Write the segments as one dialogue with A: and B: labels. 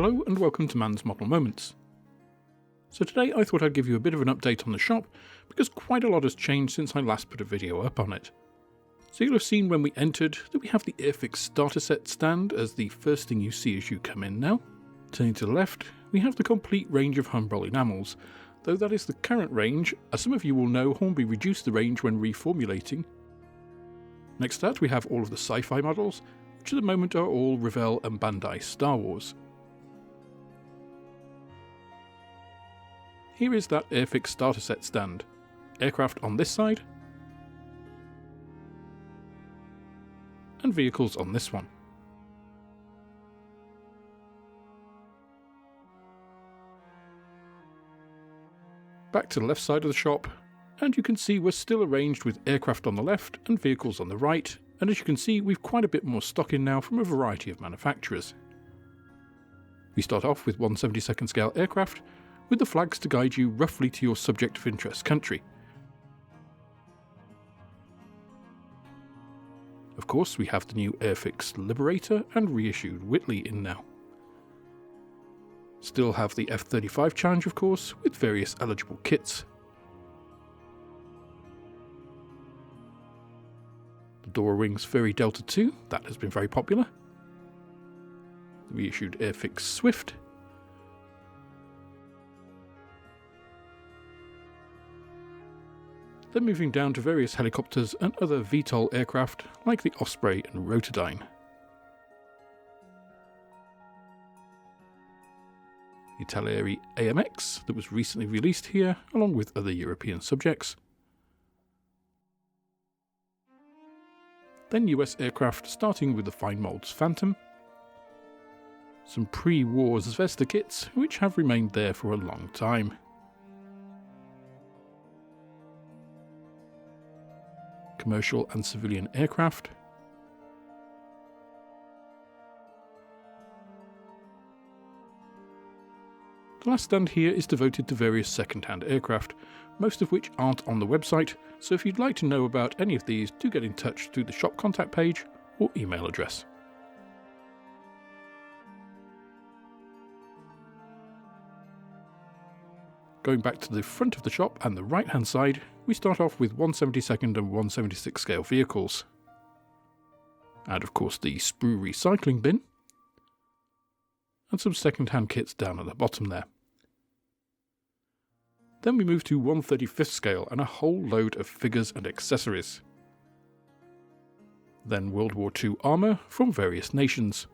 A: Hello and welcome to Mann's Model Moments. So today I thought I'd give you a bit of an update on the shop because quite a lot has changed since I last put a video up on it. So you'll have seen when we entered that we have the airfix starter set stand as the first thing you see as you come in now. Turning to the left, we have the complete range of Humbrol enamels, though that is the current range. As some of you will know, Hornby reduced the range when reformulating. Next to that we have all of the sci-fi models, which at the moment are all Revell and Bandai Star Wars. Here is that airfix starter set stand. Aircraft on this side, and vehicles on this one. Back to the left side of the shop, and you can see we're still arranged with aircraft on the left and vehicles on the right, and as you can see we've quite a bit more stock in now from a variety of manufacturers. We start off with 1/72nd scale aircraft, with the flags to guide you roughly to your subject of interest country. Of course, we have the new airfix Liberator and reissued Whitley in now. Still have the F-35 Challenge, of course, with various eligible kits. The Dora Wings Furry Delta II, that has been very popular. The reissued airfix Swift. Then moving down to various helicopters and other VTOL aircraft like the Osprey and Rotodyne. The Italeri AMX that was recently released here along with other European subjects. Then US aircraft starting with the Fine Molds Phantom. Some pre-war Zvezda kits which have remained there for a long time. Commercial and civilian aircraft. The last stand here is devoted to various second-hand aircraft, most of which aren't on the website, so if you'd like to know about any of these, do get in touch through the shop contact page or email address. Going back to the front of the shop and the right hand side, we start off with 1/72nd and 1/76 scale vehicles. And of course the sprue recycling bin. And some second hand kits down at the bottom there. Then we move to 1/35th scale and a whole load of figures and accessories. Then World War II armour from various nations.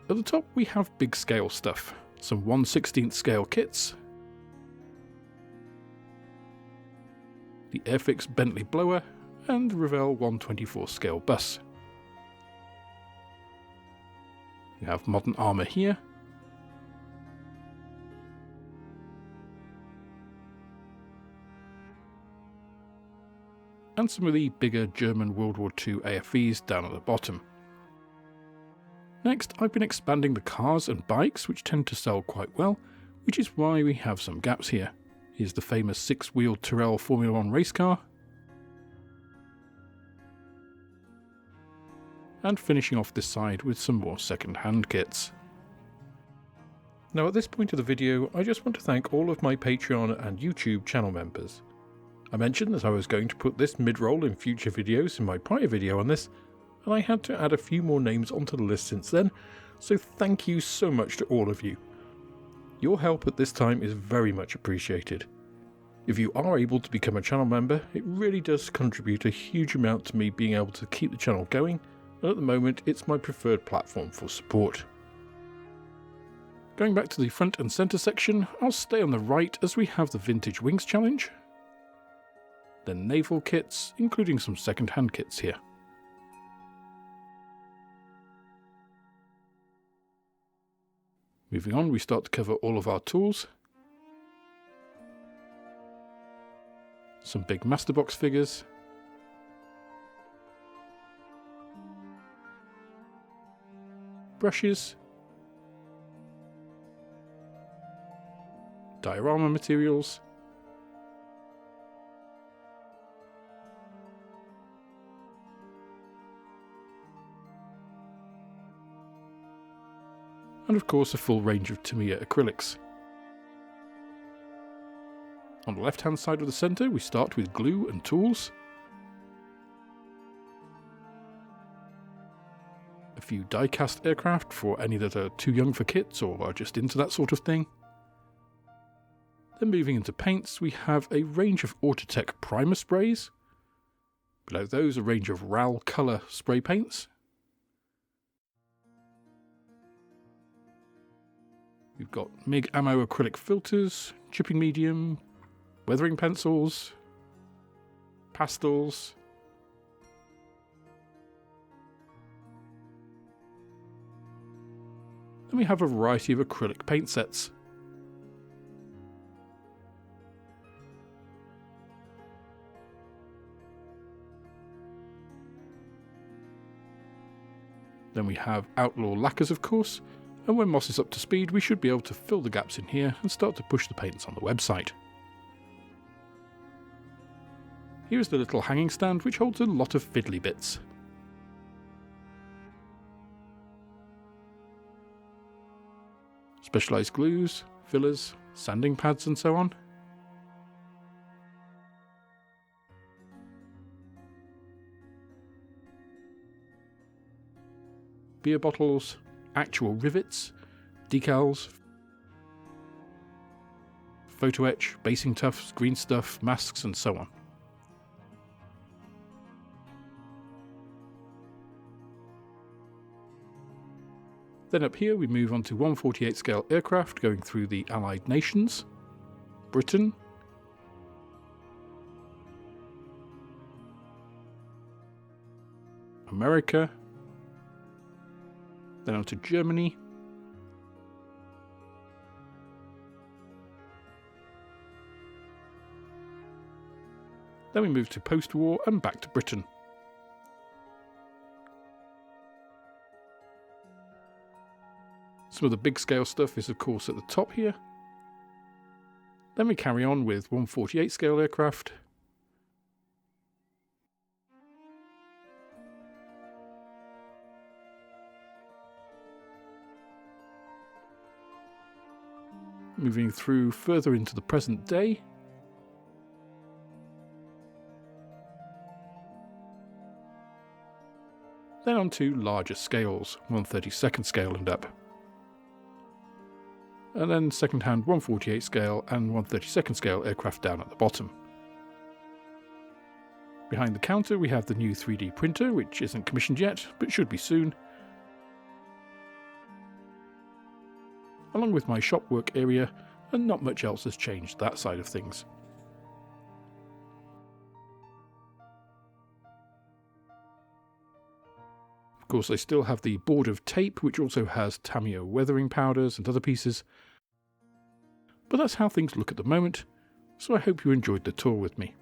A: At the top we have big scale stuff, some 1/16th scale kits, the airfix Bentley blower and Revell 1/24 scale bus. We have modern armour here, and some of the bigger German World War II AFVs down at the bottom. Next, I've been expanding the cars and bikes which tend to sell quite well, which is why we have some gaps here. Here's the famous 6-wheeled Tyrrell Formula 1 race car. And finishing off this side with some more second-hand kits. Now at this point of the video, I just want to thank all of my Patreon and YouTube channel members. I mentioned that I was going to put this mid-roll in future videos in my prior video on this, and I had to add a few more names onto the list since then, so thank you so much to all of you. Your help at this time is very much appreciated. If you are able to become a channel member, it really does contribute a huge amount to me being able to keep the channel going, and at the moment it's my preferred platform for support. Going back to the front and centre section, I'll stay on the right as we have the Vintage Wings Challenge, then naval kits, including some second-hand kits here. Moving on, we start to cover all of our tools. Some big Masterbox figures. Brushes. diorama materials, and of course a full range of Tamiya acrylics. On the left hand side of the centre we start with glue and tools, a few die-cast aircraft for any that are too young for kits or are just into that sort of thing. Then moving into paints, we have a range of Autotech primer sprays. Below those a range of RAL colour spray paints. We've got MIG ammo acrylic filters, chipping medium, weathering pencils, pastels, then we have a variety of acrylic paint sets. Then we have outlaw lacquers, of course, and when Moss is up to speed we should be able to fill the gaps in here and start to push the paints on the website. Here is the little hanging stand which holds a lot of fiddly bits. Specialised glues, fillers, sanding pads and so on. Beer bottles, actual rivets, decals, photo etch, basing tufts, green stuff, masks and so on. Then up here we move on to 1/48 scale aircraft going through the Allied nations, Britain, America, then on to Germany, then we move to post-war and back to Britain. Some of the big scale stuff is of course at the top here. Then we carry on with 1/48 scale aircraft, moving through further into the present day. Then on to larger scales, 1/32 scale and up. And then second-hand 1/48 scale and 1/32 scale aircraft down at the bottom. Behind the counter we have the new 3D printer, which isn't commissioned yet, but should be soon. Along with my shop work area, and not much else has changed that side of things. Of course I still have the board of tape, which also has Tamiya weathering powders and other pieces. But that's how things look at the moment, so I hope you enjoyed the tour with me.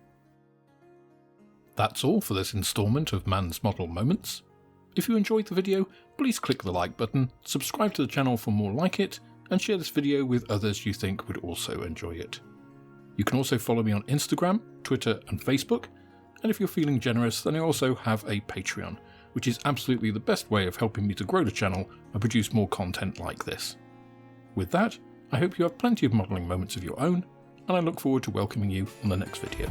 A: That's all for this instalment of Mann's Model Moments. If you enjoyed the video, please click the like button, subscribe to the channel for more like it, and share this video with others you think would also enjoy it. You can also follow me on Instagram, Twitter and Facebook, and if you're feeling generous then I also have a Patreon, which is absolutely the best way of helping me to grow the channel and produce more content like this. With that, I hope you have plenty of modelling moments of your own, and I look forward to welcoming you on the next video.